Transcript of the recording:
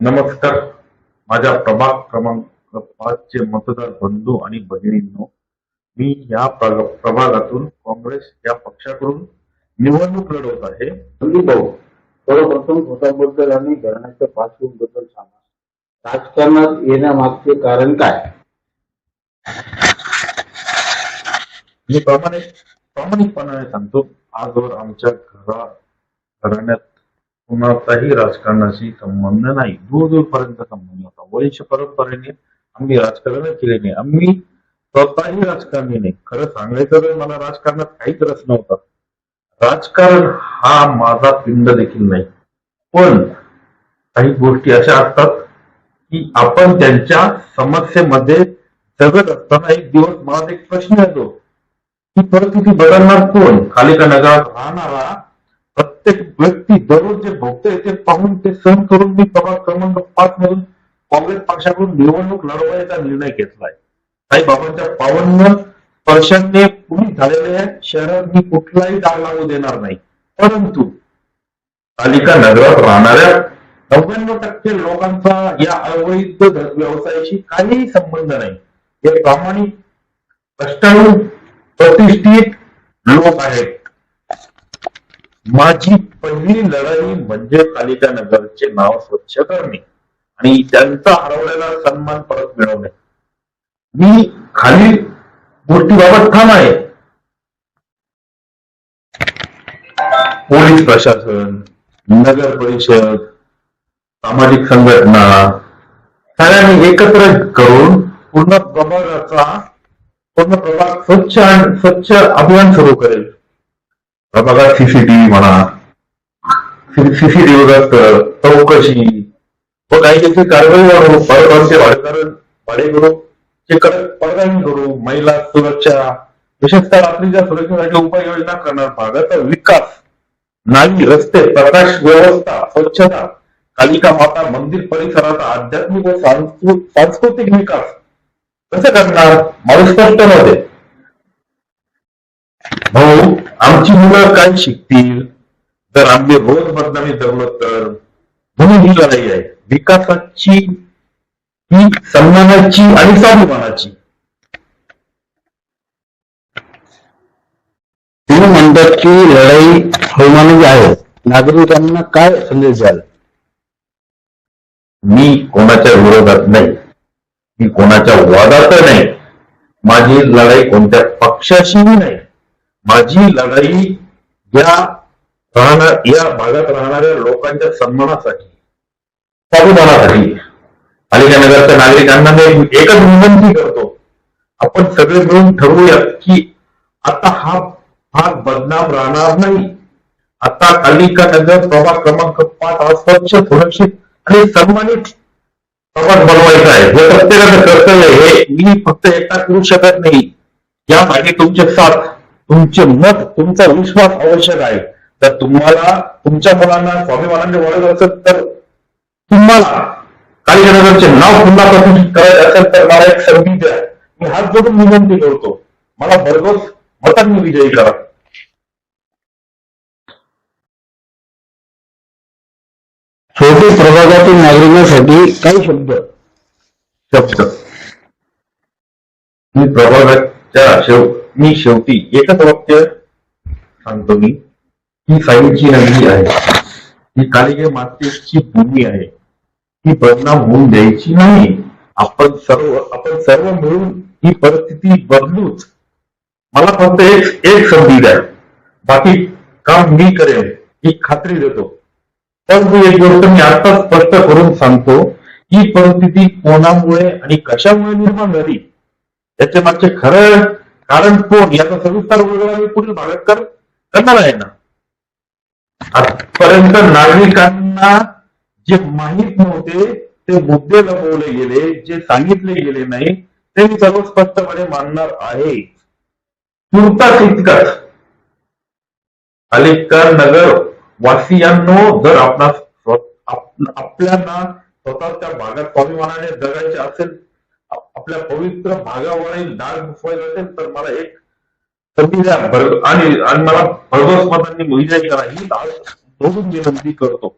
नमस्कार. माझ्या प्रभाग क्रमांक 5 चे मतदार बंधू आणि भगिनींनो, मी या प्रभागातून काँग्रेस या पक्षाकडून निवडणूक लढवत आहे. संदीप भाऊ, सर्वप्रथम स्वतःबद्दल आणि घराण्याच्या पार्श्वभूमीबद्दल सांगा. राजकारणात येण्यामागचे कारण काय? मी प्रामाणिकपणाने सांगतो, आजवर आमच्या घराण्यात कुणाचाही राजकारणाशी संबंध नाही. दूरपर्यंत संबंध होता. वंश परंपरेने आम्ही राजकारण केले नाही. आम्ही स्वतःही राजकारणी नाही. खरं सांगायचं तर मला राजकारणात काहीच रस नव्हता. राजकारण हा माझा पिंड देखील नाही. पण काही गोष्टी अशा असतात की आपण त्यांच्या समस्येमध्ये जगत असताना एक दिवस मला एक प्रश्न येतो की परिस्थिती बदलणार कोण? खालिका नगरात राहणारा प्रत्येक व्यक्ती दररोज जे भोगतोय ते पाहून ते सहन करून मी प्रभाग क्रमांक 5 मधून काँग्रेस पक्षाकडून निवडणूक लढवायचा निर्णय घेतलाय. साईबाबांच्या पावन स्पर्शाने पूर्ण झालेल्या शहरात मी कुठलाही डाग लागू देणार नाही. परंतु पालिका नगरात राहणाऱ्या 99% लोकांचा या अवैध व्यवसायाशी काहीही संबंध नाही. हे प्रामाणिक, कष्टाळू, प्रतिष्ठित लोक आहेत. माझी पहिली लढाई म्हणजे पालिका नगरचे नाव स्वच्छ करणे आणि त्यांचा हरवलेला सन्मान परत मिळवणे. मी खालील गोष्टीबाबत ठाम आहे. पोलीस प्रशासन, नगर परिषद, सामाजिक संघटना सगळ्यांनी एकत्र करून पूर्ण प्रभाग स्वच्छ अभियान सुरू करेल. प्रभागात सीसीटीव्ही म्हणा, सीसीटीव्ही चौकशी व कायदेशीर कारवाई करू, परवानचे भाडेकरूचे कडक पडताळणी करू, महिला सुरक्षा, विशेषतः रात्रीच्या सुरक्षेसाठी उपाययोजना करणार, भागाचा विकास, नाली, रस्ते, प्रकाश व्यवस्था, स्वच्छता, कालिका माता मंदिर परिसराचा आध्यात्मिक व सांस्कृतिक विकास कसं करणार? मला स्पष्ट नव्हते. भाऊ, आमची मुलं काय शिकतील जर आम्ही रोज बदनामी जगलो तर? म्हणून ही लढाई आहे, विकासाची, ही सन्मानाची आणि स्वाभिमानाची. तुम्ही म्हणतात की लढाई स्वाभिमानाची आहे. नागरिकांना काय संदेश द्याल? मी कोणाच्या विरोधात नाही, मी कोणाच्या वादात नाही. माझी लढाई कोणत्या पक्षाशीही नाही. माझी लढाई या भागात राहणाऱ्या लोकांच्या सन्मानासाठी, स्वाभिमानासाठी. पालिका नगरच्या नागरिकांना मी एकच विनंती करतो, आपण सगळे मिळून ठरवूया की आता हा भाग बदनाम राहणार नाही. आता पालिका नगर प्रभाग क्रमांक 5 हा स्वच्छ, सुरक्षित आणि सन्मानित प्रभाग बनवायचा आहे. हे प्रत्येकाचं कर्तव्य. हे मी फक्त एकटा करू शकत नाही. यासाठी तुमचे साथ, तुमचे मत, तुमचा विश्वास आवश्यक आहे. तर तुम्हाला तुमच्या मुलांना स्वाभिमानाने वाढत असेल तर, तुम्हाला कालिका नगरचे नाव पुन्हा प्रतिष्ठित करायचे असेल तर मला एक संधी द्या. मी हात जोडून विनंती करतो, मला भरघोस मतांनी विजयी करा. छोटे प्रभागातील नागरिकांसाठी काही शब्द. मी प्रभागाच्या मी शेवटी एकच वाक्य सांगतो, मी ही साईची नगरी आहे, ही कालिका मातेची भूमी आहे. ही बदनाम होऊन द्यायची नाही. आपण सर्व मिळून ही परिस्थिती बदलूच. मला फक्त एक संधी द्या, बाकी काम मी करेन ही खात्री देतो. पण एक गोष्ट मी आता स्पष्ट करून सांगतो, ही परिस्थिती कोणामुळे आणि कशामुळे निर्माण झाली, याच्या मागचे खरं कारण कोण, याचा सविस्तर वगैरे मी पुढील भागात करणार आहे ना. आजपर्यंत नागरिकांना जे माहीत नव्हते ते मुद्दे लपवले गेले, जे सांगितले गेले नाही ते मी सर्व स्पष्टपणे मांडणार आहे. तुर्तास इतकंच, पालिका नगर वासियांनो, जर आपल्याला स्वतःच्या भागात स्वाभिमानाने जगायचे असेल, आपल्या पवित्र भागावरील डाग घुसवायचा असेल तर मला एक संधी द्या आणि मला भरघोस मतांनी विजयी करा ही जोडून विनंती करतो.